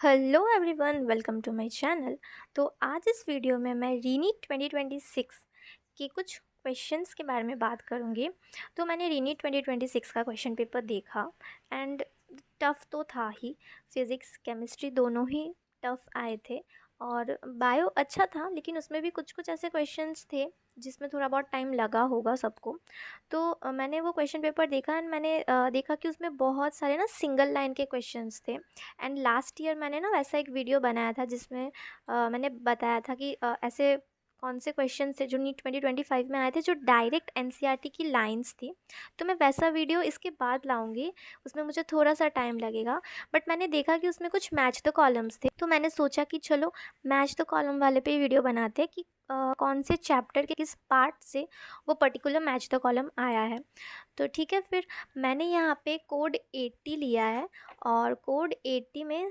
Hello everyone, welcome to my channel. तो आज इस वीडियो में मैं रीनीट 2026 के कुछ क्वेश्चंस के बारे में बात करूँगी। तो मैंने रीनीट 2026 का क्वेश्चन पेपर देखा एंड टफ़ तो था ही। फिज़िक्स केमिस्ट्री दोनों ही टफ़ आए थे और बायो अच्छा था, लेकिन उसमें भी कुछ कुछ ऐसे क्वेश्चंस थे जिसमें थोड़ा बहुत टाइम लगा होगा सबको। तो मैंने वो क्वेश्चन पेपर देखा एंड मैंने देखा कि उसमें बहुत सारे ना सिंगल लाइन के क्वेश्चंस थे। एंड लास्ट ईयर मैंने ना वैसा एक वीडियो बनाया था जिसमें मैंने बताया था कि ऐसे कौन से क्वेश्चन थे जो नीट 2025 में आए थे जो डायरेक्ट एनसीईआरटी की लाइंस थी। तो मैं वैसा वीडियो इसके बाद लाऊंगी, उसमें मुझे थोड़ा सा टाइम लगेगा। बट मैंने देखा कि उसमें कुछ मैच द कॉलम्स थे, तो मैंने सोचा कि चलो मैच द कॉलम वाले पे वीडियो बनाते हैं कि कौन से चैप्टर के किस पार्ट से वो पर्टिकुलर मैच द कॉलम आया है। तो ठीक है, फिर मैंने यहाँ पे कोड 80 लिया है और कोड 80 में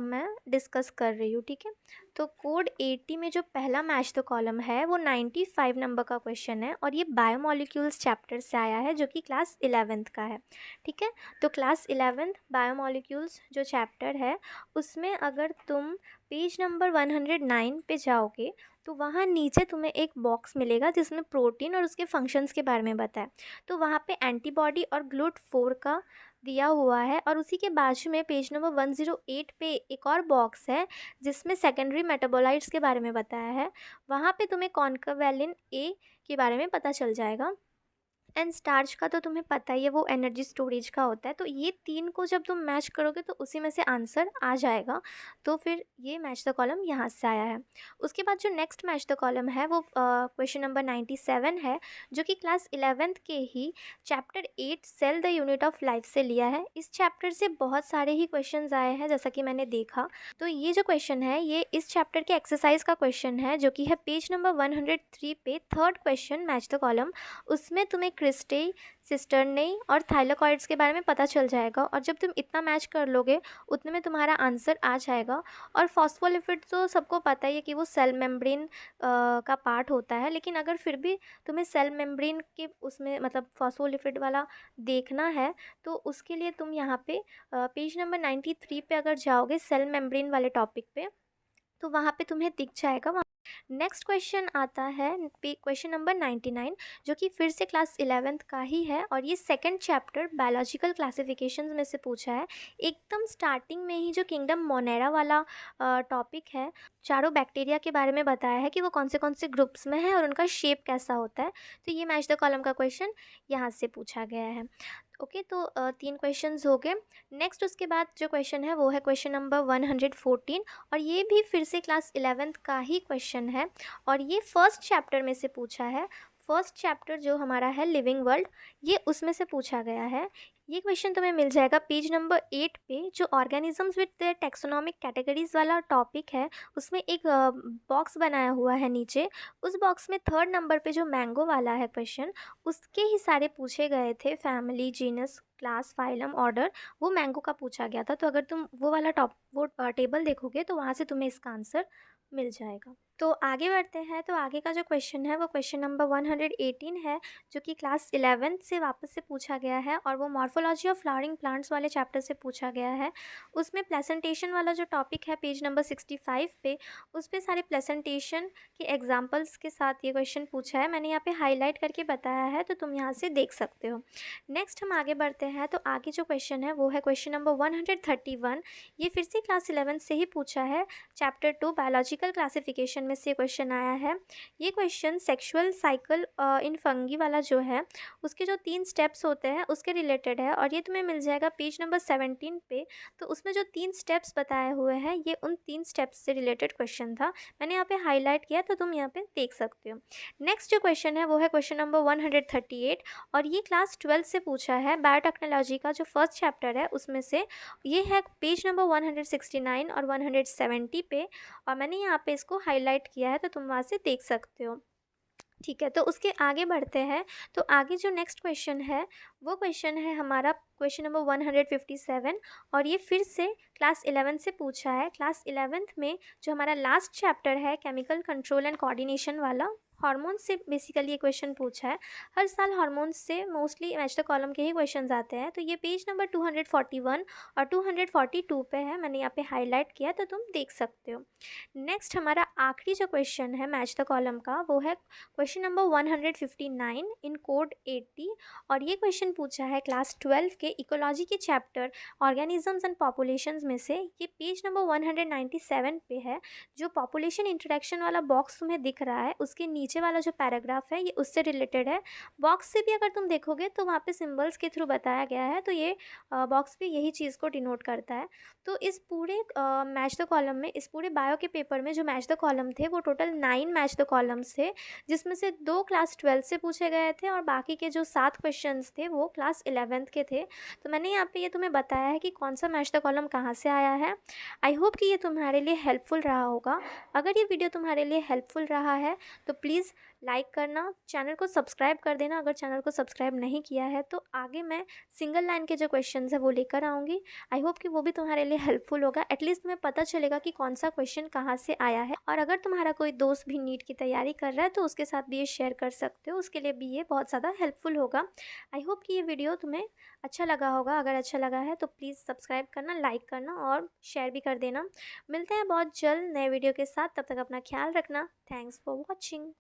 मैं डिस्कस कर रही हूँ। ठीक है, तो कोड 80 में जो पहला मैच द कॉलम है वो 95 नंबर का क्वेश्चन है और ये बायोमोलिक्यूल्स चैप्टर से आया है जो कि क्लास 11th का है। ठीक है, तो क्लास 11th बायोमोलिक्यूल्स जो चैप्टर है उसमें अगर तुम पेज नंबर 109 पे जाओगे तो वहाँ नीचे तुम्हें एक बॉक्स मिलेगा जिसमें प्रोटीन और उसके फंक्शंस के बारे में बताया। तो वहाँ पे एंटीबॉडी और ग्लूट 4 का दिया हुआ है और उसी के बाजू में पेज नंबर 108 पे एक और बॉक्स है जिसमें सेकेंडरी मेटाबोलाइट्स के बारे में बताया है। वहाँ पे तुम्हें कॉन्कावैलिन ए के बारे में पता चल जाएगा। एंड स्टार्च का तो तुम्हें पता ही है, वो एनर्जी स्टोरेज का होता है। तो ये तीन को जब तुम मैच करोगे तो उसी में से आंसर आ जाएगा। तो फिर ये मैच द कॉलम यहाँ से आया है। उसके बाद जो नेक्स्ट मैच द कॉलम है वो क्वेश्चन नंबर 97 है जो कि क्लास 11th के ही chapter 8 cell the unit of life से लिया है। इस चैप्टर से बहुत सारे ही क्वेश्चन आए हैं जैसा कि मैंने देखा। तो ये जो क्वेश्चन है ये इस चैप्टर के एक्सरसाइज का क्वेश्चन है जो कि है पेज नंबर 103 पे third question match the column. उसमें तुम्हें क्रिस्टे, सिस्टर्नी और थाइलाकॉइड्स के बारे में पता चल जाएगा और जब तुम इतना मैच कर लोगे उतने में तुम्हारा आंसर आ जाएगा। और फॉस्फोलिपिड तो सबको पता ही है कि वो सेल मेम्ब्रेन का पार्ट होता है, लेकिन अगर फिर भी तुम्हें सेल मेम्ब्रेन के उसमें मतलब फॉस्फोलिपिड वाला देखना है तो उसके लिए तुम यहाँ पे पेज नंबर 93 पे अगर जाओगे सेल मेम्ब्रेन वाले टॉपिक पे तो वहाँ पे तुम्हें दिख जाएगा। नेक्स्ट क्वेश्चन आता है क्वेश्चन नंबर 99 जो कि फिर से क्लास 11th का ही है और ये सेकंड चैप्टर बायोलॉजिकल क्लासिफिकेशंस में से पूछा है। एकदम स्टार्टिंग में ही जो किंगडम मोनेरा वाला टॉपिक है, चारों बैक्टीरिया के बारे में बताया है कि वो कौन से ग्रुप्स में है और उनका शेप कैसा होता है। तो ये मैच द कॉलम का क्वेश्चन यहाँ से पूछा गया है। ओके, तो तीन क्वेश्चंस हो गए। नेक्स्ट उसके बाद जो क्वेश्चन है वो है क्वेश्चन नंबर 114 और ये भी फिर से क्लास 11th का ही क्वेश्चन है और ये फर्स्ट चैप्टर में से पूछा है। फर्स्ट चैप्टर जो हमारा है लिविंग वर्ल्ड, ये उसमें से पूछा गया है। ये क्वेश्चन तुम्हें मिल जाएगा पेज नंबर 8 पे जो organisms with their taxonomic categories वाला टॉपिक है। उसमें एक बॉक्स बनाया हुआ है नीचे, उस बॉक्स में थर्ड नंबर पे जो मैंगो वाला है क्वेश्चन उसके ही सारे पूछे गए थे, family, genus, class, phylum, order, वो मैंगो का पूछा गया था। तो अगर तुम वो वाला वो टेबल देखोगे तो वहाँ से तुम्हें इसका आंसर मिल जाएगा। तो आगे बढ़ते हैं। तो आगे का जो क्वेश्चन है वो क्वेश्चन नंबर 118 है जो कि क्लास 11th से वापस से पूछा गया है और वो मॉर्फोलॉजी ऑफ फ्लावरिंग प्लांट्स वाले चैप्टर से पूछा गया है। उसमें प्लेसेंटेशन वाला जो टॉपिक है पेज नंबर 65 पे, उस पे सारे प्लेसेंटेशन के एग्जाम्पल्स के साथ ये क्वेश्चन पूछा है। मैंने यहाँ पे हाईलाइट करके बताया है तो तुम यहाँ से देख सकते हो। नेक्स्ट हम आगे बढ़ते हैं। तो आगे जो क्वेश्चन है वो है क्वेश्चन नंबर 131। ये फिर से क्लास 11 से ही पूछा है, चैप्टर 2 बायोलॉजिकल क्लासिफिकेशन में से क्वेश्चन आया है। ये question sexual cycle in fungi वाला जो है उसके जो 3 स्टेप्स होते हैं उसके रिलेटेड है और ये तुम्हें मिल जाएगा पेज नंबर 17 पे। तो उसमें जो 3 स्टेप्स बताए हुए हैं ये उन 3 स्टेप्स से रिलेटेड क्वेश्चन था, मैंने यहाँ पे हाईलाइट किया तो तुम यहाँ पे देख सकते हो। नेक्स्ट जो क्वेश्चन है वो है क्वेश्चन नंबर 138 और ये क्लास 12 से पूछा है। बायोटेक्नोलॉजी का जो फर्स्ट चैप्टर है उसमें से ये है पेज नंबर 169 और 170 पे और मैंने यहाँ पे इसको हाईलाइट किया है तो तुम वहाँ से देख सकते हो। ठीक है, तो उसके आगे बढ़ते हैं। तो आगे जो नेक्स्ट क्वेश्चन है वो क्वेश्चन है हमारा क्वेश्चन नंबर 157 और ये फिर से क्लास 11 से पूछा है। क्लास 11th में जो हमारा लास्ट चैप्टर है केमिकल कंट्रोल एंड कोऑर्डिनेशन वाला, हार्मोन्स से बेसिकली ये क्वेश्चन पूछा है। हर साल हार्मोन्स से मोस्टली मैच द कॉलम के ही क्वेश्चंस आते हैं। तो ये पेज नंबर 241 और 242 पे है, मैंने यहाँ पे हाईलाइट किया तो तुम देख सकते हो। नेक्स्ट हमारा आखिरी जो क्वेश्चन है मैच द कॉलम का, वो है क्वेश्चन नंबर 159 इन कोड 80। और ये क्वेश्चन पूछा है क्लास 12 के इकोलॉजी के चैप्टर ऑर्गेनिजम्स एंड पॉपुलेशंस में से। ये पेज नंबर 197 पे है। जो पॉपुलेशन इंट्रोडक्शन वाला बॉक्स तुम्हें दिख रहा है, उसके नीचे वाला जो पैराग्राफ है ये उससे रिलेटेड है। बॉक्स से भी अगर तुम देखोगे तो वहाँ पे सिंबल्स के थ्रू बताया गया है, तो ये बॉक्स भी यही चीज़ को डिनोट करता है। तो इस पूरे मैच द कॉलम में, इस पूरे बायो के पेपर में जो मैच द कॉलम थे वो टोटल 9 मैच द कॉलम्स थे, जिसमें से 2 क्लास 12 से पूछे गए थे और बाकी के जो 7 क्वेश्चंस थे वो क्लास 11th के थे। तो मैंने यहाँ पे ये तुम्हें बताया है कि कौन सा मैच द कॉलम कहाँ से आया है। आई होप कि ये तुम्हारे लिए हेल्पफुल रहा होगा। अगर ये वीडियो तुम्हारे लिए हेल्पफुल रहा है तो प्लीज़ लाइक करना, चैनल को सब्सक्राइब कर देना अगर चैनल को सब्सक्राइब नहीं किया है। तो आगे मैं सिंगल लाइन के जो क्वेश्चंस है वो लेकर आऊँगी। आई होप कि वो भी तुम्हारे लिए हेल्पफुल होगा। एटलीस्ट तुम्हें पता चलेगा कि कौन सा क्वेश्चन कहाँ से आया है। और अगर तुम्हारा कोई दोस्त भी नीट की तैयारी कर रहा है तो उसके साथ भी ये शेयर कर सकते हो, उसके लिए भी ये बहुत ज़्यादा हेल्पफुल होगा। आई होप कि ये वीडियो तुम्हें अच्छा लगा होगा। अगर अच्छा लगा है तो प्लीज़ सब्सक्राइब करना, लाइक करना और शेयर भी कर देना। मिलते हैं बहुत जल्द नए वीडियो के साथ, तब तक अपना ख्याल रखना। Thanks for watching.